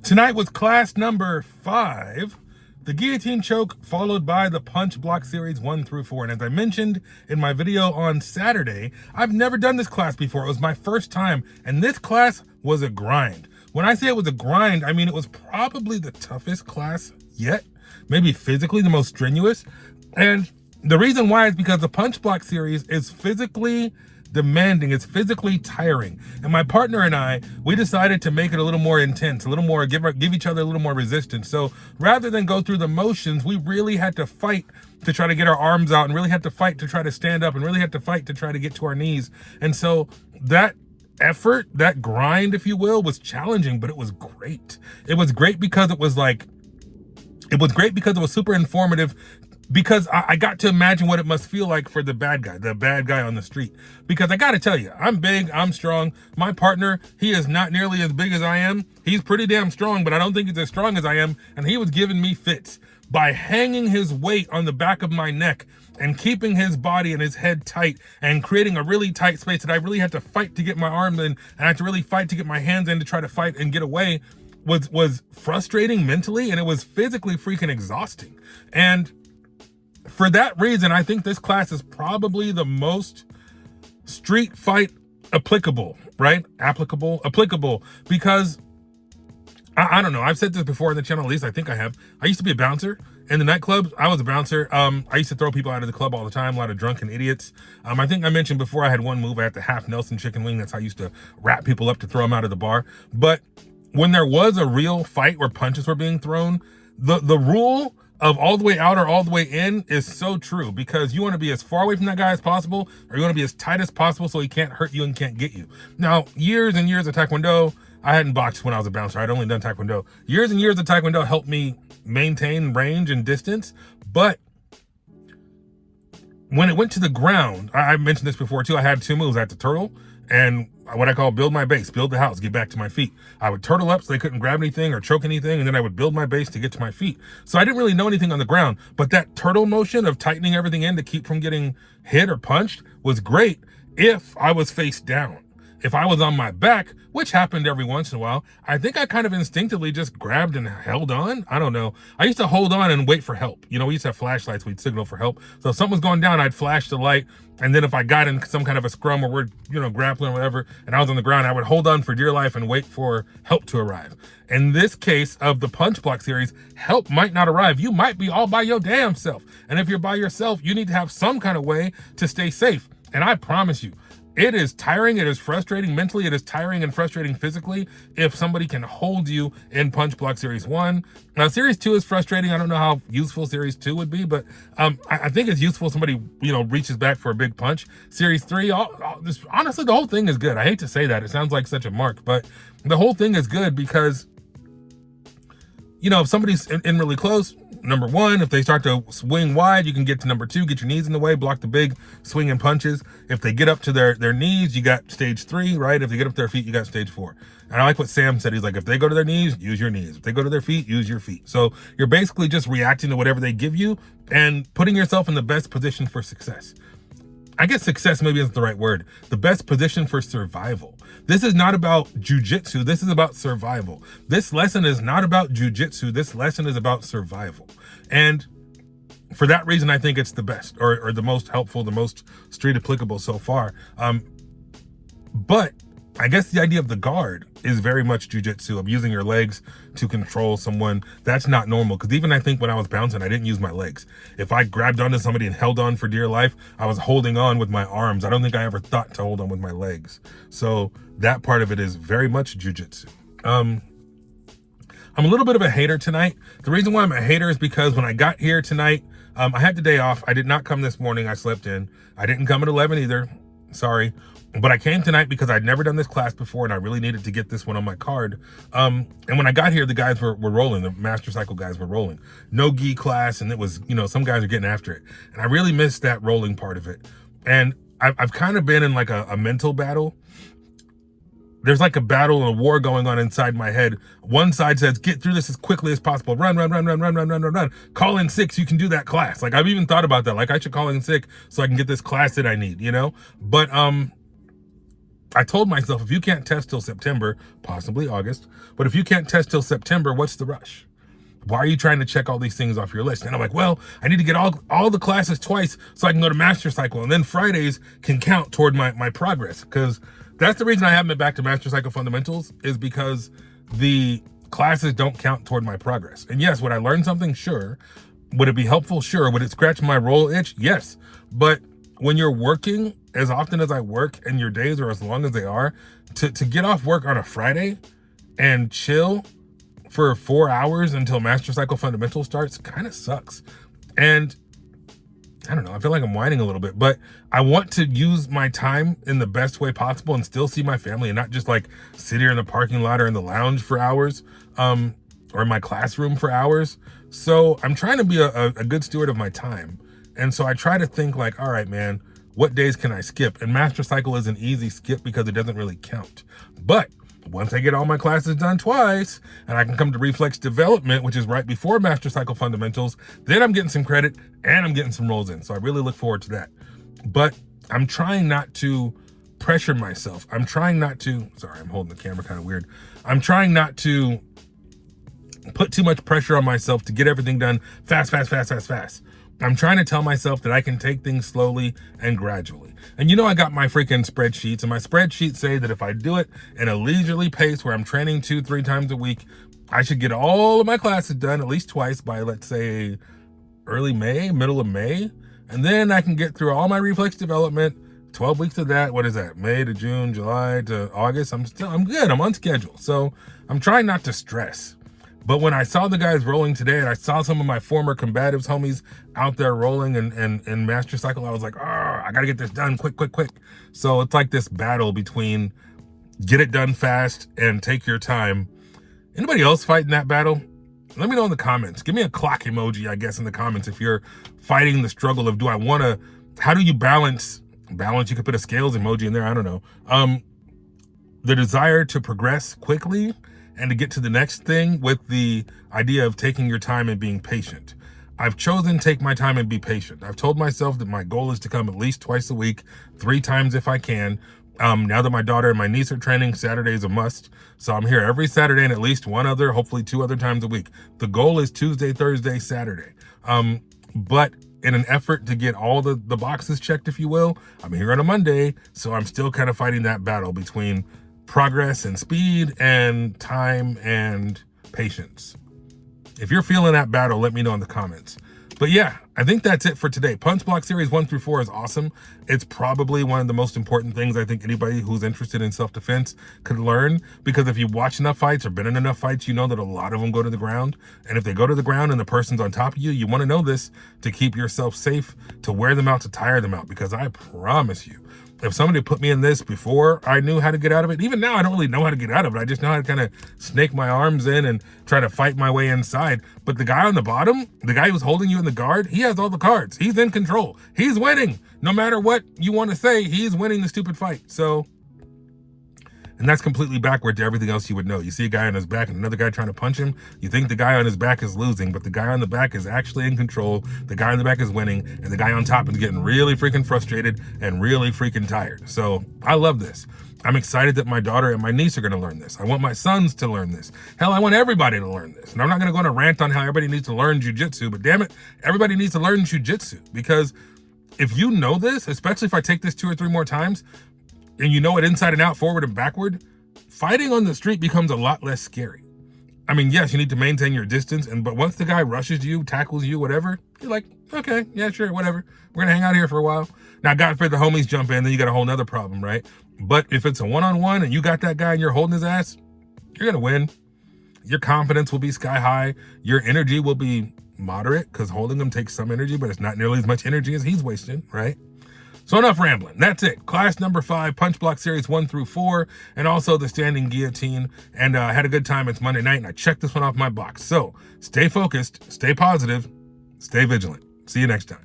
Tonight was class number 5, the guillotine choke, followed by the punch block series 1 through 4. And as I mentioned in my video on Saturday, I've never done this class before. It was my first time, and this class was a grind. When I say it was a grind, I mean it was probably the toughest class yet, maybe physically the most strenuous. And the reason why is because the punch block series is physically demanding, it's physically tiring. And my partner and I, we decided to make it a little more intense, a little more, give each other a little more resistance. So rather than go through the motions, we really had to fight to try to get our arms out, and really had to fight to try to stand up, and really had to fight to try to get to our knees. And so that effort, that grind, if you will, was challenging, but it was great. It was great because it was super informative, because I got to imagine what it must feel like for the bad guy on the street. Because I got to tell you, I'm big, I'm strong. My partner, he is not nearly as big as I am. He's pretty damn strong, but I don't think he's as strong as I am. And he was giving me fits by hanging his weight on the back of my neck and keeping his body and his head tight and creating a really tight space that I really had to fight to get my arm in, and I had to really fight to get my hands in to try to fight and get away. Was frustrating mentally, and it was physically freaking exhausting. And for that reason, I think this class is probably the most street fight applicable, right? Applicable, because I don't know. I've said this before on the channel, at least I think I have. I used to be a bouncer in the nightclubs. I was a bouncer. I used to throw people out of the club all the time, a lot of drunken idiots. I think I mentioned before I had one move. I had the half Nelson chicken wing. That's how I used to wrap people up to throw them out of the bar. But when there was a real fight where punches were being thrown, the rule of all the way out or all the way in is so true, because you want to be as far away from that guy as possible, or you want to be as tight as possible so he can't hurt you and can't get you. Now, years and years of Taekwondo, I hadn't boxed when I was a bouncer. I'd only done Taekwondo. Years and years of Taekwondo helped me maintain range and distance. But when it went to the ground, I mentioned this before too, I had 2 moves. I had to turtle and what I call build my base, build the house, get back to my feet. I would turtle up so they couldn't grab anything or choke anything, and then I would build my base to get to my feet. So I didn't really know anything on the ground, but that turtle motion of tightening everything in to keep from getting hit or punched was great if I was face down. If I was on my back, which happened every once in a while, I think I kind of instinctively just grabbed and held on. I don't know. I used to hold on and wait for help. You know, we used to have flashlights. We'd signal for help. So if something was going down, I'd flash the light. And then if I got in some kind of a scrum or we're, grappling or whatever, and I was on the ground, I would hold on for dear life and wait for help to arrive. In this case of the punch block series, help might not arrive. You might be all by your damn self. And if you're by yourself, you need to have some kind of way to stay safe. And I promise you, it is tiring, it is frustrating mentally, it is tiring and frustrating physically if somebody can hold you in punch block series 1. Now, series 2 is frustrating. I don't know how useful series 2 would be, but I think it's useful if somebody, reaches back for a big punch. Series 3, honestly, the whole thing is good. I hate to say that. It sounds like such a mark, but the whole thing is good because, if somebody's in really close, number 1, if they start to swing wide, you can get to number 2, get your knees in the way, block the big swinging punches. If they get up to their knees, you got stage 3, right? If they get up to their feet, you got stage 4. And I like what Sam said. He's like, if they go to their knees, use your knees. If they go to their feet, use your feet. So you're basically just reacting to whatever they give you and putting yourself in the best position for success. I guess success maybe isn't the right word. The best position for survival. This is not about jiu-jitsu. This is about survival. This lesson is not about jiu-jitsu. This lesson is about survival. And for that reason, I think it's the best or the most helpful, the most street applicable so far. But I guess the idea of the guard is very much jiu-jitsu, of using your legs to control someone. That's not normal, because even I think when I was bouncing, I didn't use my legs. If I grabbed onto somebody and held on for dear life, I was holding on with my arms. I don't think I ever thought to hold on with my legs. So that part of it is very much jiu-jitsu. I'm a little bit of a hater tonight. The reason why I'm a hater is because when I got here tonight, I had the day off. I did not come this morning. I slept in. I didn't come at 11 either. Sorry. But I came tonight because I'd never done this class before, and I really needed to get this one on my card. And when I got here, the guys were rolling. The Master Cycle guys were rolling. No gi class, and it was, some guys are getting after it. And I really missed that rolling part of it. And I've kind of been in like a mental battle. There's like a battle and a war going on inside my head. One side says, get through this as quickly as possible. Run. Call in sick so you can do that class. Like, I've even thought about that. Like, I should call in sick so I can get this class that I need, But I told myself, if you can't test till September, possibly August, but if you can't test till September, what's the rush? Why are you trying to check all these things off your list? And I'm like, well, I need to get all the classes twice so I can go to Master Cycle. And then Fridays can count toward my progress. Because that's the reason I haven't been back to Master Cycle Fundamentals, is because the classes don't count toward my progress. And yes, would I learn something? Sure. Would it be helpful? Sure. Would it scratch my roll itch? Yes. But when you're working as often as I work and your days are as long as they are, to get off work on a Friday and chill for 4 hours until Master Cycle Fundamentals starts kind of sucks. And I don't know, I feel like I'm whining a little bit, but I want to use my time in the best way possible and still see my family and not just like sit here in the parking lot or in the lounge for hours, or in my classroom for hours. So I'm trying to be a good steward of my time. And so I try to think like, all right, man, what days can I skip? And Master Cycle is an easy skip because it doesn't really count. But once I get all my classes done twice and I can come to Reflex Development, which is right before Master Cycle Fundamentals, then I'm getting some credit and I'm getting some rolls in. So I really look forward to that. But I'm trying not to pressure myself. I'm trying not to, sorry, I'm holding the camera kind of weird. I'm trying not to put too much pressure on myself to get everything done fast. I'm trying to tell myself that I can take things slowly and gradually. And you know, I got my freaking spreadsheets, and my spreadsheets say that if I do it in a leisurely pace where I'm training 2-3 times a week, I should get all of my classes done at least twice by, let's say, early May, middle of May. And then I can get through all my reflex development, 12 weeks of that. What is that? May to June, July to August. I'm good. I'm on schedule. So I'm trying not to stress. But when I saw the guys rolling today and I saw some of my former combatives homies out there rolling and Master Cycle, I was like, oh, I got to get this done quick. So it's like this battle between get it done fast and take your time. Anybody else fighting that battle? Let me know in the comments. Give me a clock emoji, I guess, in the comments if you're fighting the struggle of how do you balance, you could put a scales emoji in there, I don't know. The desire to progress quickly and to get to the next thing with the idea of taking your time and being patient. I've chosen take my time and be patient. I've told myself that my goal is to come at least twice a week, 3 times if I can. Now that my daughter and my niece are training, Saturday is a must. So I'm here every Saturday and at least hopefully 2 other times a week. The goal is Tuesday, Thursday, Saturday. But in an effort to get all the boxes checked, if you will, I'm here on a Monday. So I'm still kind of fighting that battle between progress and speed and time and patience. If you're feeling that battle, let me know in the comments. But yeah, I think that's it for today. Punch Block Series 1 through 4 is awesome. It's probably one of the most important things I think anybody who's interested in self-defense could learn, because if you watch enough fights or been in enough fights, you know that a lot of them go to the ground. And if they go to the ground and the person's on top of you, you want to know this to keep yourself safe, to wear them out, to tire them out. Because I promise you, if somebody put me in this before I knew how to get out of it, even now I don't really know how to get out of it. I just know how to kind of snake my arms in and try to fight my way inside. But the guy on the bottom, the guy who's holding you in the guard, he has all the cards. He's in control. He's winning. No matter what you want to say, he's winning the stupid fight. So, and that's completely backward to everything else you would know. You see a guy on his back and another guy trying to punch him. You think the guy on his back is losing, but the guy on the back is actually in control. The guy on the back is winning, and the guy on top is getting really freaking frustrated and really freaking tired. So I love this. I'm excited that my daughter and my niece are going to learn this. I want my sons to learn this. Hell, I want everybody to learn this. And I'm not going to go on a rant on how everybody needs to learn jiu-jitsu, but damn it, everybody needs to learn jiu-jitsu. Because if you know this, especially if I take this 2 or 3 more times, and you know it inside and out, forward and backward, fighting on the street becomes a lot less scary. I mean, yes, you need to maintain your distance, but once the guy rushes you, tackles you, whatever, you're like, okay, yeah, sure, whatever. We're gonna hang out here for a while. Now, God forbid the homies jump in, then you got a whole nother problem, right? But if it's a one-on-one and you got that guy and you're holding his ass, you're gonna win. Your confidence will be sky high. Your energy will be moderate, because holding him takes some energy, but it's not nearly as much energy as he's wasting, right? So enough rambling. That's it. Class number 5, Punch Block Series 1 through 4, and also the Standing Guillotine. And I had a good time. It's Monday night, and I checked this one off my box. So stay focused, stay positive, stay vigilant. See you next time.